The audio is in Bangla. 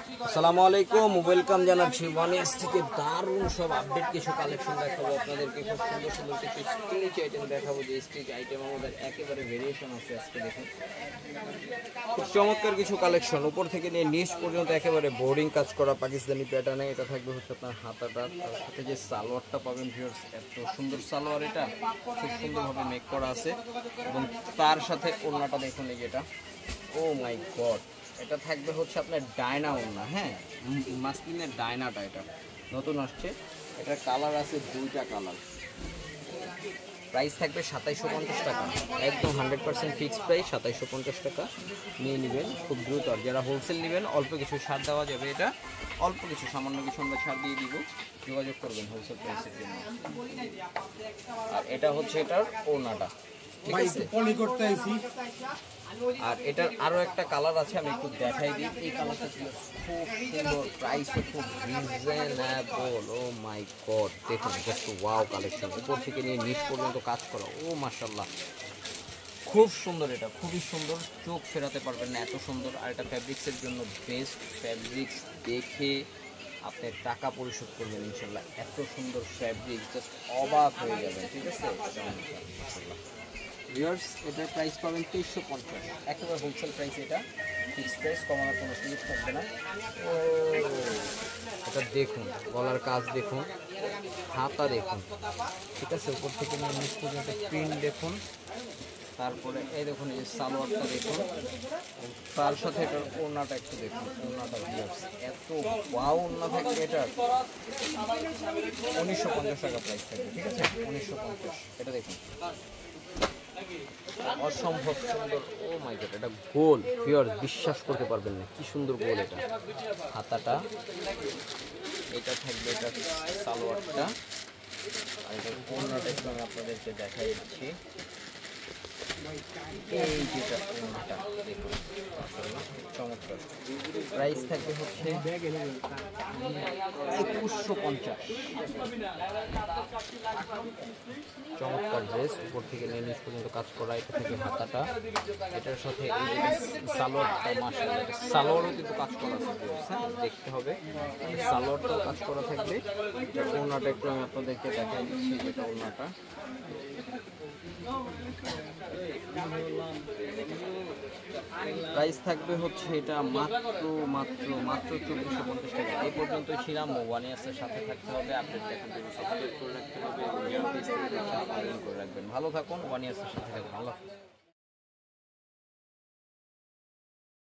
আসসালামু আলাইকুম, ওয়েলকাম জানাচ্ছি ওয়ানিয়াস থেকে। দারুণ সব আপডেট কিছু কালেকশন দেখাবো আপনাদেরকে। খুব সুন্দর সুন্দর কিছু স্টিচ আইটেম দেখাবো। যে স্টিচ আইটেম আমাদের একেবারে ভেরিয়েশন আছে। আজকে দেখুন খুব চমৎকার কিছু কালেকশন, উপর থেকে নিয়ে নিচ পর্যন্ত একেবারে বোর্ডিং কাজ করা পাকিস্তানি প্যাটার্নে। এটা থাকবে হচ্ছে আপনার হাতাটা, তার সাথে যে সালোয়ারটা পাবেন ভিউয়ার্স, এত সুন্দর সালোয়ার, এটা খুব সুন্দরভাবে মেক করা আছে। এবং তার সাথে ওড়নাটা দেখুন, এই যেটা, ও মাই গড, এটা থাকবে হচ্ছে আপনার ডায়না ওড়না। হ্যাঁ, মাসলিনের ডায়নাটা এটা নতুন আসছে। এটার কালার আছে দুইটা কালার। প্রাইস থাকবে 2750 টাকা, একদম 100% ফিক্সড প্রাইস। 2750 টাকা নিয়ে নেবেন খুব দ্রুত। আর যারা হোলসেল নেবেন অল্প কিছু ছাড় দেওয়া যাবে। এটা অল্প কিছু, সামান্য কিছু আমরা ছাড় দিয়ে দিব, যোগাযোগ করবেন হোলসেল প্রাইসের জন্য। আর এটা হচ্ছে এটার ওড়নাটা, ঠিক আছে। আর এটার আরো একটা কালার আছে, আমি একটু দেখাই দিই। এই কালারটা খুব সুন্দর, প্রাইসও খুব রিজনেবল। ও মাই গড, দেখুন জাস্ট ওয়াও কালেকশন, উপর থেকে নিয়ে নিচ পর্যন্ত কাজ করা। ও মাশাআল্লাহ, খুব সুন্দর, এটা খুবই সুন্দর, চোখ ফেরাতে পারবেন না, এত সুন্দর। আর এটা ফ্যাব্রিক্সের জন্য বেস্ট। ফ্যাব্রিক্স দেখে আপনি টাকা পরিশোধ করবেন ইনশাল্লাহ। এত সুন্দর ফ্যাব্রিক, জাস্ট অবাক হয়ে যাবেন, ঠিক আছে। মাশাআল্লাহ ভিউয়ার্স, এটার প্রাইস পাবেন 2350, একেবারে হোলসেল প্রাইস। এটা ফিক্সড প্রাইস, কমানোর কোনো সুযোগ থাকবে না। ও এটা দেখুন, গলার কাজ দেখুন, হাতা দেখুন, ঠিক আছে। উপর থেকে নিচ পর্যন্ত প্রিন্ট দেখুন। তারপরে এই দেখুন, এই সালোয়ারটা দেখুন, তার সাথে এটার ওড়নাটা একটু দেখুন। ওড়নাটা ভিউয়ার্স এত ওয়াও ওড়না থাকবে। এটার 1950 টাকা প্রাইস থাকবে, ঠিক আছে, 1950। এটা দেখুন, অসম্ভব সুন্দর। ও মাই গড, এটা গোল ভিউয়ার্স, বিশ্বাস করতে পারবেন না কি সুন্দর গোল। এটা হাতাটা, এটা থাকবে এটা সালোয়ারটা। আর এটার ওড়নাটা একটু আমি আপনাদেরকে দেখাই দিচ্ছি। এই যেটা ওড়নাটা দেখুন, চমৎকার। প্রাইস থাকবে হচ্ছে 2150। চমৎকার ড্রেস, উপর থেকে নিয়ে নিচ পর্যন্ত কাজ করা। এটা থেকে হাতাটা, এটার সাথে এই যে সালোয়ারটা, মাশাআল্লাহ, সালোয়ারও কিন্তু কাজ করা আছে, হ্যাঁ দেখতে হবে। সালোয়ারটাও কাজ করা থাকবে। ওড়নাটা একটু আমি আপনাদেরকে দেখাই দিচ্ছি, যেটা ওড়নাটা। প্রাইস থাকবে হচ্ছে এটা মাত্র মাত্র মাত্র 2450 টাকা। এই পর্যন্ত ছিলাম। ওয়ানিয়াসের সাথে থাকতে হবে, আপডেট দেখার জন্য সাবস্ক্রাইব করে রাখতে হবে, করে রাখবেন। ভালো থাকুন, ওয়ানিয়াসের সাথে থাকুন। আল্লাহ হাফেজ।